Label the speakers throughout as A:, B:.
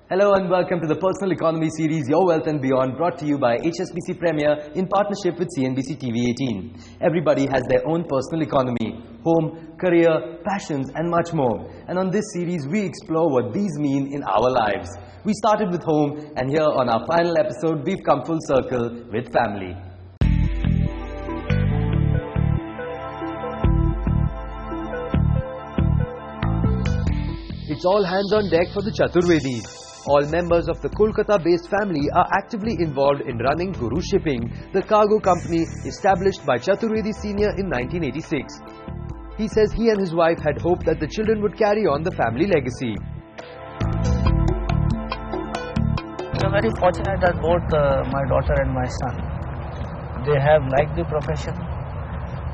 A: Hello and welcome to the Personal Economy series Your Wealth and Beyond, brought to you by HSBC Premier in partnership with CNBC TV 18. Everybody has their own personal economy, home, career, passions and much more. And on this series we explore what these mean in our lives. We started with home, and here on our final episode we've come full circle with family. It's all hands on deck for the Chaturvedis. All members of the Kolkata-based family are actively involved in running Guru Shipping, the cargo company established by Chaturvedi Senior in 1986. He says he and his wife had hoped that the children would carry on the family legacy.
B: I'm very fortunate that both my daughter and my son, they have liked the profession.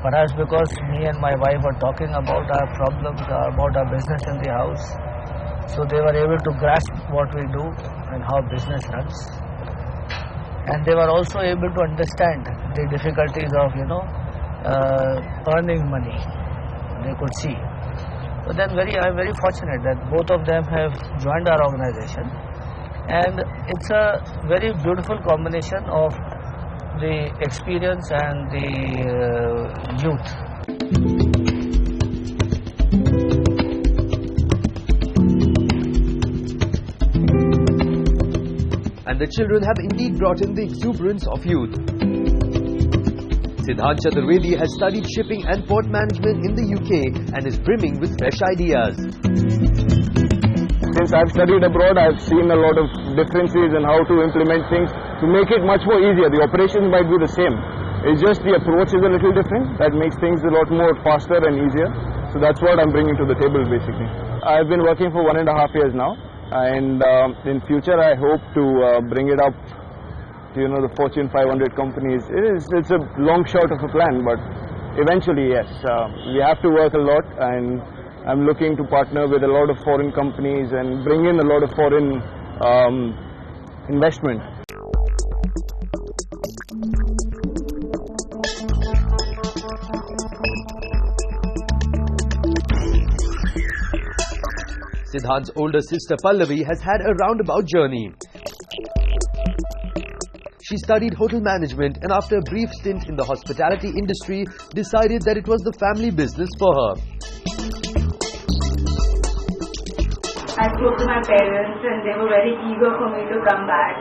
B: Perhaps because me and my wife were talking about our problems, about our business in the house. So they were able to grasp what we do and how business runs. And they were also able to understand the difficulties of, earning money. They could see. So then I'm very fortunate that both of them have joined our organization. And it's a very beautiful combination of the experience and the youth.
A: And the children have indeed brought in the exuberance of youth. Siddhant Chaturvedi has studied shipping and port management in the UK and is brimming with fresh ideas.
C: Since I've studied abroad, I've seen a lot of differences in how to implement things to make it much more easier. The operations might be the same. It's just the approach is a little different. That makes things a lot more faster and easier. So that's what I'm bringing to the table basically. I've been working for 1.5 years now. And in future I hope to bring it up to the Fortune 500 companies. It's a long shot of a plan, but eventually yes, we have to work a lot, and I'm looking to partner with a lot of foreign companies and bring in a lot of foreign investment.
A: Siddhant's older sister Pallavi has had a roundabout journey. She studied hotel management and after a brief stint in the hospitality industry, decided that it was the family business for her.
D: I spoke to my parents and they were very eager for me to come back.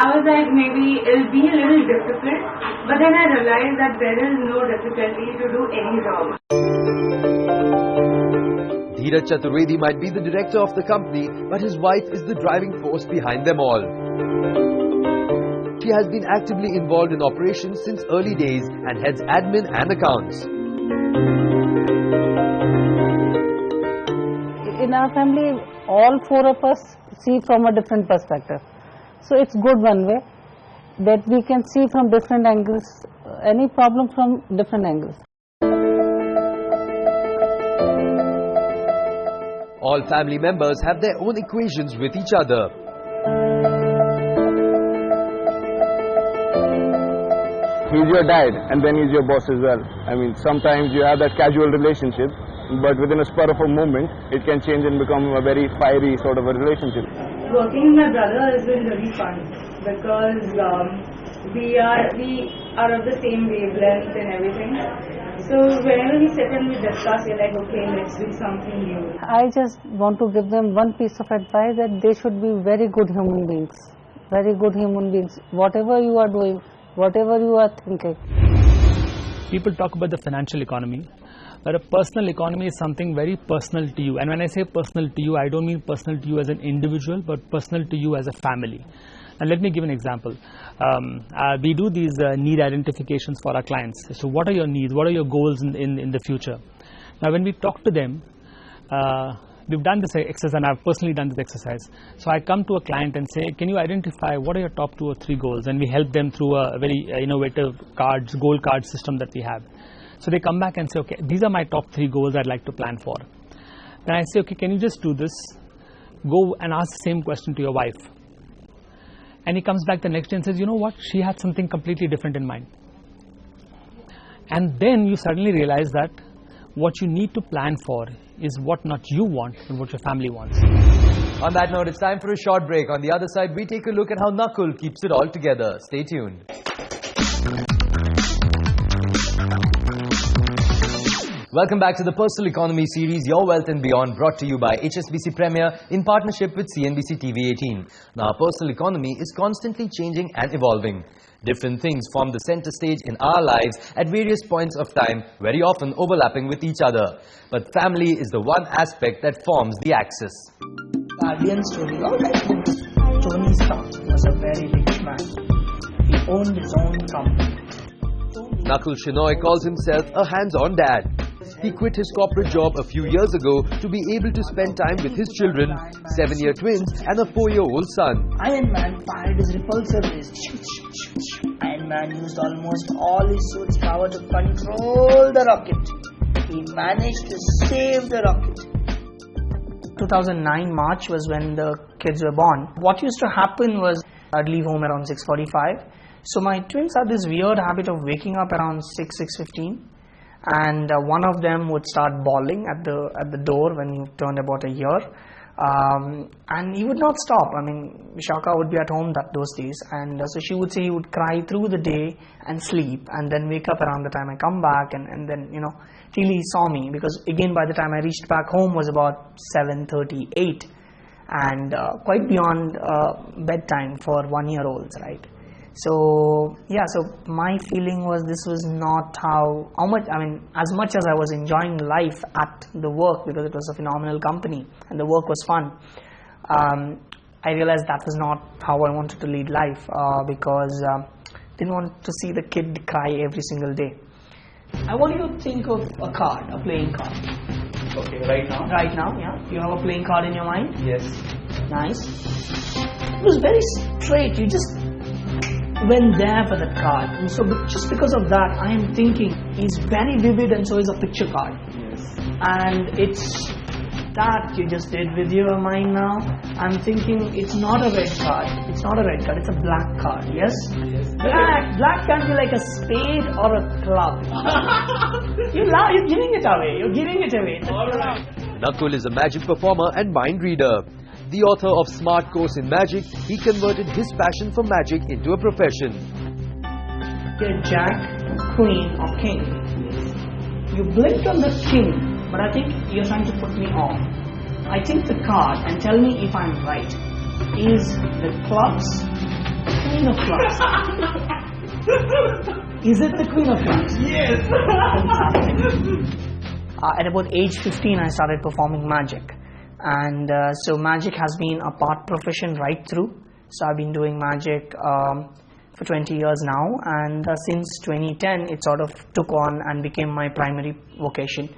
D: I was like, maybe it'll be a little difficult, but then I realized that there is no difficulty to do any job.
A: Dheeraj Chaturvedi might be the director of the company, but his wife is the driving force behind them all. She has been actively involved in operations since early days and heads admin and accounts.
E: In our family, all four of us see from a different perspective. So it's good one way that we can see from different angles, any problem from different angles.
A: All family members have their own equations with each other.
C: He's your dad and then he's your boss as well. I mean, sometimes you have that casual relationship, but within a spur of a moment, it can change and become a very fiery sort of a relationship.
D: Working with my brother has been really fun because we are of the same wavelength and everything. So whenever we sit and we discuss, we're like, okay, let's do something new.
E: I just want to give them one piece of advice, that they should be very good human beings. Very good human beings. Whatever you are doing, whatever you are thinking.
F: People talk about the financial economy, but a personal economy is something very personal to you. And when I say personal to you, I don't mean personal to you as an individual, but personal to you as a family. And let me give an example. We do these need identifications for our clients. So what are your needs? What are your goals in the future? Now when we talk to them, we've done this exercise, and I've personally done this exercise. So I come to a client and say, can you identify what are your top 2 or 3 goals? And we help them through a very innovative goal card system that we have. So they come back and say, okay, these are my top 3 goals I'd like to plan for. Then I say, okay, can you just do this? Go and ask the same question to your wife. And he comes back the next day and says, you know what, she had something completely different in mind. And then you suddenly realize that what you need to plan for is what not you want, but what your family wants.
A: On that note, it's time for a short break. On the other side, we take a look at how Nakul keeps it all together. Stay tuned. Welcome back to the Personal Economy series, Your Wealth and Beyond, brought to you by HSBC Premier in partnership with CNBC TV 18. Now, personal economy is constantly changing and evolving. Different things form the center stage in our lives at various points of time, very often overlapping with each other. But family is the one aspect that forms the axis.
G: Guardian story. Tony's father was a very rich man. He owned his own company.
A: Nakul Shenoy calls himself a hands-on dad. He quit his corporate job a few years ago to be able to spend time with his children, 7-year twins and a 4-year-old son.
G: Iron Man fired his repulsor rays. Iron Man used almost all his suit's power to control the rocket. He managed to save the rocket. 2009 March was when the kids were born. What used to happen was I'd leave home around 6:45. So my twins had this weird habit of waking up around 6:15. And one of them would start bawling at the door when he turned about a year, and he would not stop. I mean, Vishaka would be at home those days, and so she would say he would cry through the day and sleep, and then wake up around the time I come back, and then till he saw me, because again by the time I reached back home was about 7:38, and quite beyond bedtime for 1-year-olds, right? So yeah, so my feeling was this was not how much, I mean, as much as I was enjoying life at the work because it was a phenomenal company and the work was fun, I realized that was not how I wanted to lead life, because I didn't want to see the kid cry every single day. I want you to think of a card, a playing card.
H: Okay, right now?
G: Right now, yeah. You have a playing card in your mind?
H: Yes.
G: Nice. It was very straight. You just went there for that card, and so just because of that I am thinking it's very vivid, and so is a picture card.
H: Yes.
G: And it's that you just did with your mind now. I'm thinking it's not a red card, it's a black card. Yes?
H: Yes.
G: Black can be like a spade or a club. You're giving it away.
H: Alright.
A: Nakul is a magic performer and mind reader. The author of Smart Course in Magic, he converted his passion for magic into a profession.
G: You're Jack, Queen, or King. You blinked on the King, but I think you're trying to put me off. I take the card and tell me if I'm right. Is the clubs the Queen of Clubs? Is it the Queen of Clubs?
H: Yes.
G: Fantastic. At about age 15, I started performing magic. And so magic has been a part profession right through. So I've been doing magic for 20 years now, and since 2010 it sort of took on and became my primary vocation,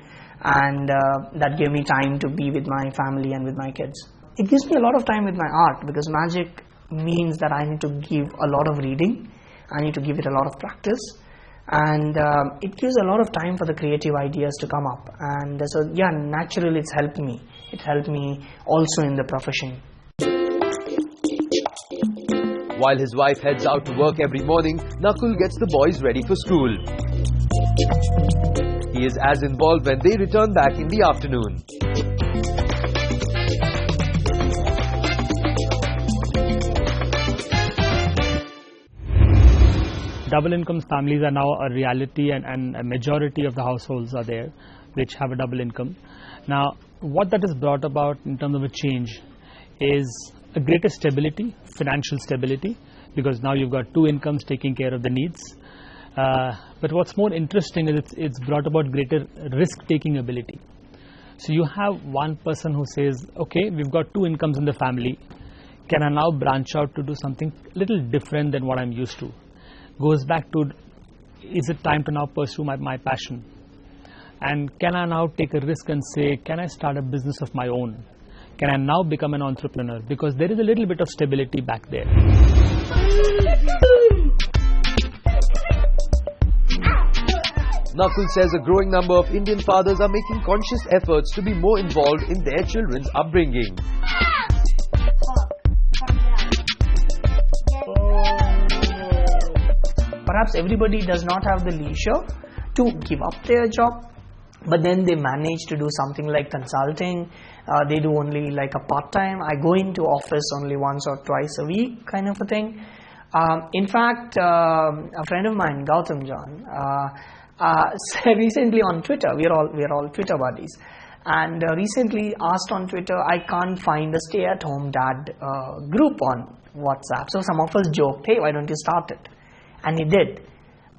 G: and that gave me time to be with my family and with my kids. It gives me a lot of time with my art, because magic means that I need to give a lot of reading, I need to give it a lot of practice, and it gives a lot of time for the creative ideas to come up. And so yeah, naturally it's helped me. It helped me also in the profession.
A: While his wife heads out to work every morning, Nakul gets the boys ready for school. He is as involved when they return back in the afternoon.
F: Double income families are now a reality, and a majority of the households are there which have a double income. Now, what that has brought about in terms of a change is a greater stability, financial stability, because now you've got two incomes taking care of the needs. But what's more interesting is it's brought about greater risk-taking ability. So you have one person who says, okay, we've got two incomes in the family. Can I now branch out to do something a little different than what I'm used to? Goes back to, is it time to now pursue my passion? And can I now take a risk and say, can I start a business of my own? Can I now become an entrepreneur? Because there is a little bit of stability back there.
A: Nakul says a growing number of Indian fathers are making conscious efforts to be more involved in their children's upbringing.
G: Perhaps everybody does not have the leisure to give up their job but then they manage to do something like consulting. They do only like a part-time. I go into office only once or twice a week kind of a thing. In fact, a friend of mine, Gautam John, said recently on Twitter, we are all Twitter buddies, and recently asked on Twitter, I can't find a stay-at-home dad group on WhatsApp. So some of us joked, hey, why don't you start it? And he did.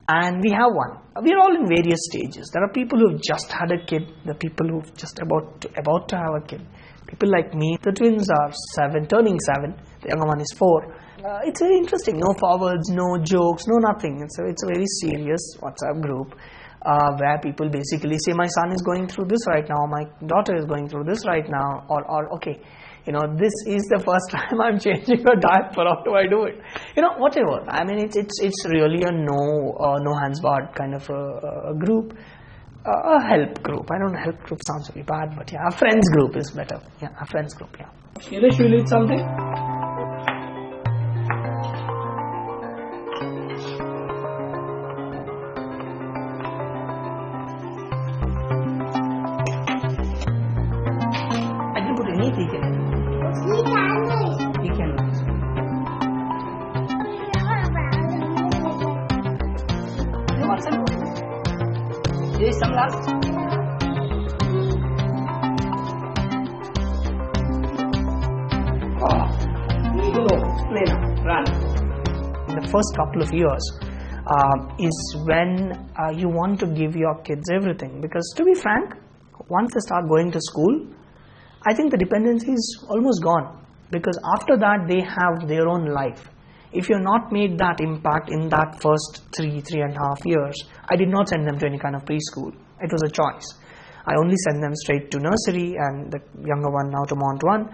G: And we have one. We are all in various stages. There are people who've just had a kid. There are people who've just about to have a kid. People like me. The twins are 7, turning 7. The younger one is 4. It's very interesting. No forwards, no jokes, no nothing. It's a very serious WhatsApp group where people basically say, my son is going through this right now. My daughter is going through this right now. Or okay, this is the first time I'm changing a diaper. How do I do it? Whatever. I mean, it's really a no hands barred kind of a group, a help group. I don't know, help group sounds really bad, but yeah, a friends group is better. Yeah, a friends group. Yeah.
H: Shailesh, you need something?
G: I didn't put anything in it. He can. You want some? There is some last. Go, play now, run. In the first couple of years is when you want to give your kids everything, because to be frank, once they start going to school, I think the dependency is almost gone, because after that they have their own life. If you're not made that impact in that first 3.5 years, I did not send them to any kind of preschool. It was a choice. I only sent them straight to nursery, and the younger one now to Mount 1,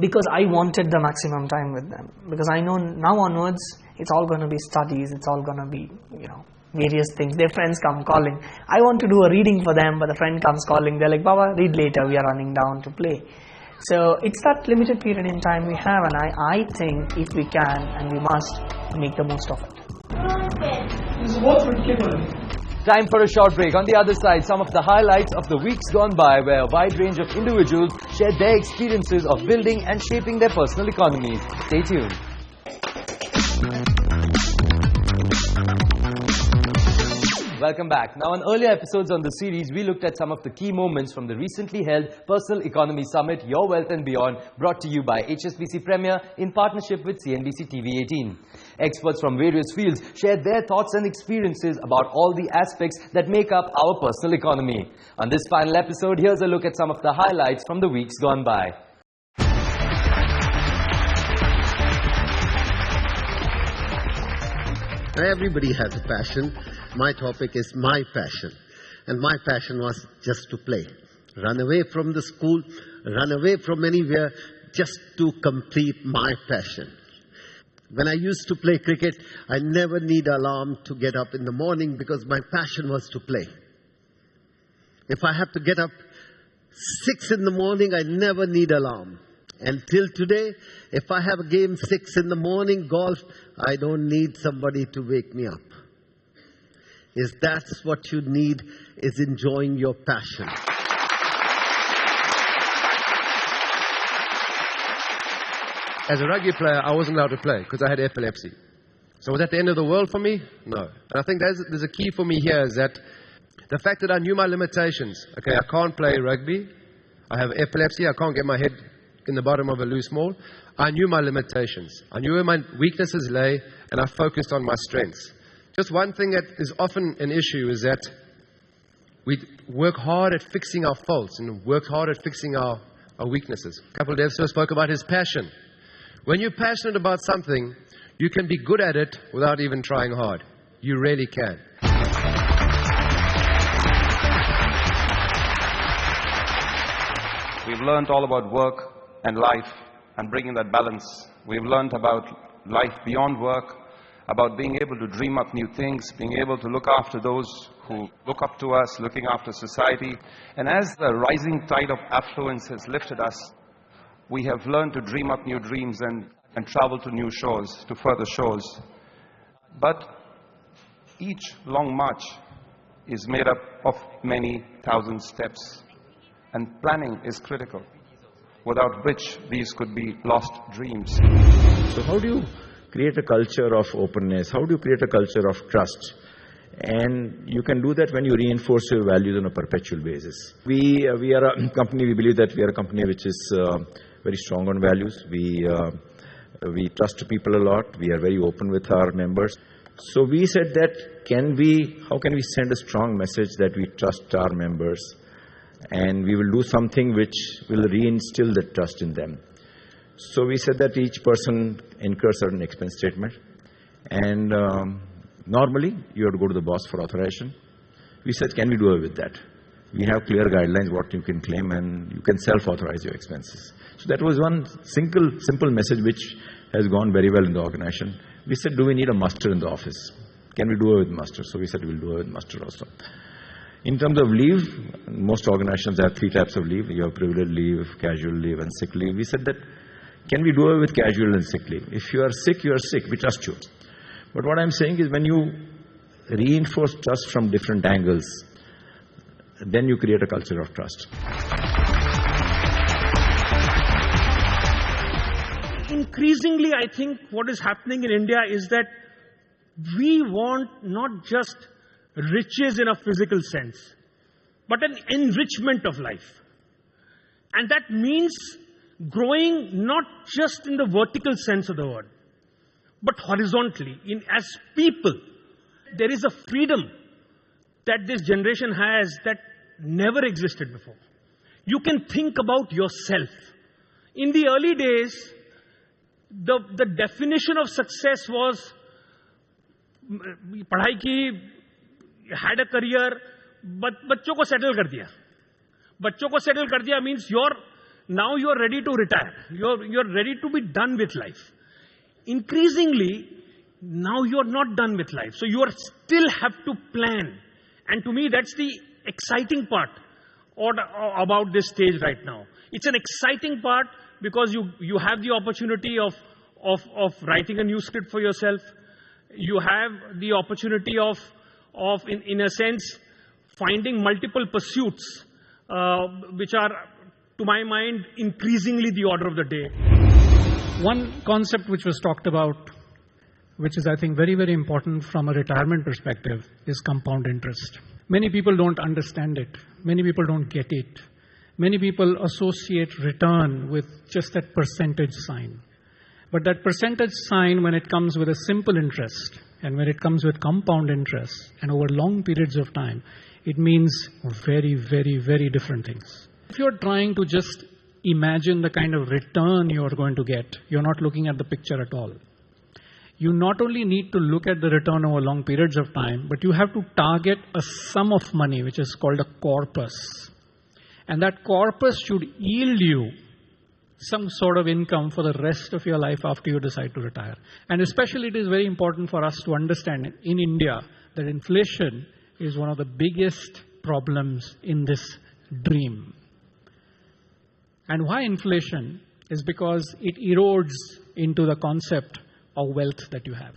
G: because I wanted the maximum time with them. Because I know now onwards, it's all going to be studies, it's all going to be, various things. Their friends come calling. I want to do a reading for them, but the friend comes calling. They're like, Baba, read later. We are running down to play. So it's that limited period in time we have, and I think if we can and we must make the most of it.
H: This is what would keep on.
A: Time for a short break. On the other side, some of the highlights of the weeks gone by, where a wide range of individuals shared their experiences of building and shaping their personal economies. Stay tuned. Welcome back. Now, in earlier episodes on the series, we looked at some of the key moments from the recently held Personal Economy Summit, Your Wealth and Beyond, brought to you by HSBC Premier in partnership with CNBC TV 18. Experts from various fields shared their thoughts and experiences about all the aspects that make up our personal economy. On this final episode, here's a look at some of the highlights from the weeks gone by.
I: Everybody has a passion. My topic is my passion. And my passion was just to play. Run away from the school, run away from anywhere, just to complete my passion. When I used to play cricket, I never need alarm to get up in the morning because my passion was to play. If I have to get up 6 in the morning, I never need alarm. Until today, if I have a game 6 in the morning, golf, I don't need somebody to wake me up. Is that's what you need, is enjoying your passion.
J: As a rugby player, I wasn't allowed to play because I had epilepsy. So was that the end of the world for me? No. And I think there's a key for me here is that the fact that I knew my limitations. Okay, I can't play rugby. I have epilepsy. I can't get my head in the bottom of a loose ball. I knew my limitations. I knew where my weaknesses lay, and I focused on my strengths. Just one thing that is often an issue is that we work hard at fixing our faults and work hard at fixing our weaknesses. Kapil Dev Sir spoke about his passion. When you're passionate about something, you can be good at it without even trying hard. You really can.
K: We've learned all about work and life and bringing that balance. We've learned about life beyond work, about being able to dream up new things, being able to look after those who look up to us, looking after society. And as the rising tide of affluence has lifted us, we have learned to dream up new dreams and travel to new shores, to further shores. But each long march is made up of many thousand steps, and planning is critical, without which these could be lost dreams.
L: So how do you create a culture of openness? How do you create a culture of trust? And you can do that when you reinforce your values on a perpetual basis. We are a company, we believe that we are a company which is very strong on values. We trust people a lot. We are very open with our members. So we said that how can we send a strong message that we trust our members, and we will do something which will reinstill that trust in them. So we said that each person incurs certain expense statement, and normally you have to go to the boss for authorization. We said, can we do away with that? We have clear guidelines what you can claim, and you can self-authorize your expenses. So that was one simple message which has gone very well in the organization. We said, do we need a muster in the office? Can we do away with muster? So we said, we'll do away with muster also. In terms of leave, most organizations have 3 types of leave. You have privileged leave, casual leave, and sick leave. We said that, can we do away with casual and sick leave? If you are sick, you are sick. We trust you. But what I'm saying is, when you reinforce trust from different angles, then you create a culture of trust.
M: Increasingly, I think what is happening in India is that we want not just riches in a physical sense, but an enrichment of life. And that means growing not just in the vertical sense of the word, but horizontally. As people, there is a freedom that this generation has that never existed before. You can think about yourself. In the early days, the definition of success was पढ़ाई की, had a career, बच्चों को settle कर दिया. बच्चों को settle कर दिया means now you're ready to retire. You're ready to be done with life. Increasingly, now you're not done with life. So you still have to plan. And to me, that's the exciting part about this stage right now. It's an exciting part because you have the opportunity of writing a new script for yourself. You have the opportunity of in a sense, finding multiple pursuits, which are, to my mind, increasingly the order of the day.
N: One concept which was talked about, which is, I think, very, very important from a retirement perspective, is compound interest. Many people don't understand it. Many people don't get it. Many people associate return with just that percentage sign. But that percentage sign, when it comes with a simple interest, and when it comes with compound interest, and over long periods of time, it means very, very, very different things. If you're trying to just imagine the kind of return you're going to get, you're not looking at the picture at all. You not only need to look at the return over long periods of time, but you have to target a sum of money, which is called a corpus. And that corpus should yield you some sort of income for the rest of your life after you decide to retire. And especially it is very important for us to understand in India that inflation is one of the biggest problems in this dream. And why inflation? Is because it erodes into the concept of wealth that you have.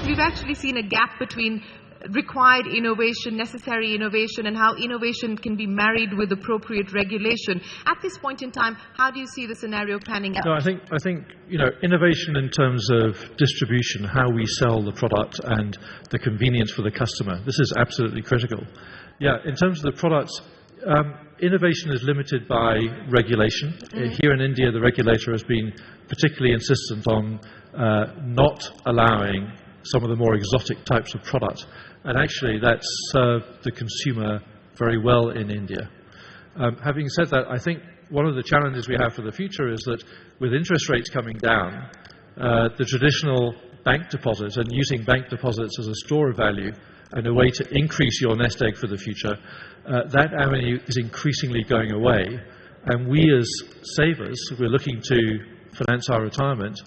O: We've actually seen a gap between required innovation, necessary innovation, and how innovation can be married with appropriate regulation. At this point in time, how do you see the scenario panning out?
P: No, I think innovation in terms of distribution, how we sell the product and the convenience for the customer, this is absolutely critical. Yeah, in terms of the products, innovation is limited by regulation. Here in India, the regulator has been particularly insistent on not allowing some of the more exotic types of product. And actually, that's served the consumer very well in India. Having said that, I think one of the challenges we have for the future is that with interest rates coming down, the traditional bank deposits and using bank deposits as a store of value and a way to increase your nest egg for the future, that avenue is increasingly going away. And we as savers, we're looking to finance our retirement,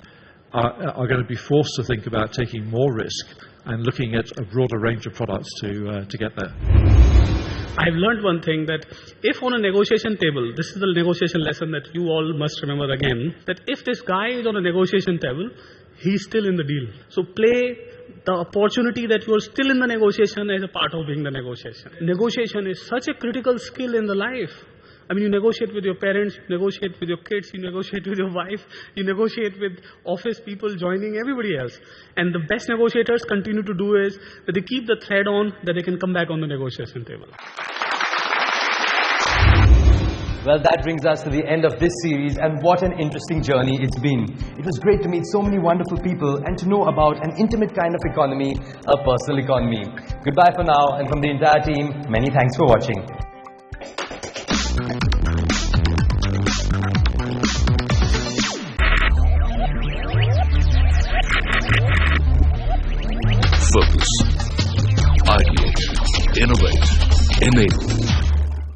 P: are going to be forced to think about taking more risk and looking at a broader range of products to get there.
N: I've learned one thing, that if on a negotiation table, this is the negotiation lesson that you all must remember again, that if this guy is on a negotiation table, he's still in the deal. So play the opportunity that you are still in the negotiation as a part of being the negotiation. Negotiation is such a critical skill in the life. I mean, you negotiate with your parents, you negotiate with your kids, you negotiate with your wife, you negotiate with office people joining, everybody else. And the best negotiators continue to do is that they keep the thread on, that they can come back on the negotiation table.
A: Well, that brings us to the end of this series, and what an interesting journey it's been. It was great to meet so many wonderful people and to know about an intimate kind of economy, a personal economy. Goodbye for now, and from the entire team, many thanks for watching.
Q: Focus, ideate, innovate, enable.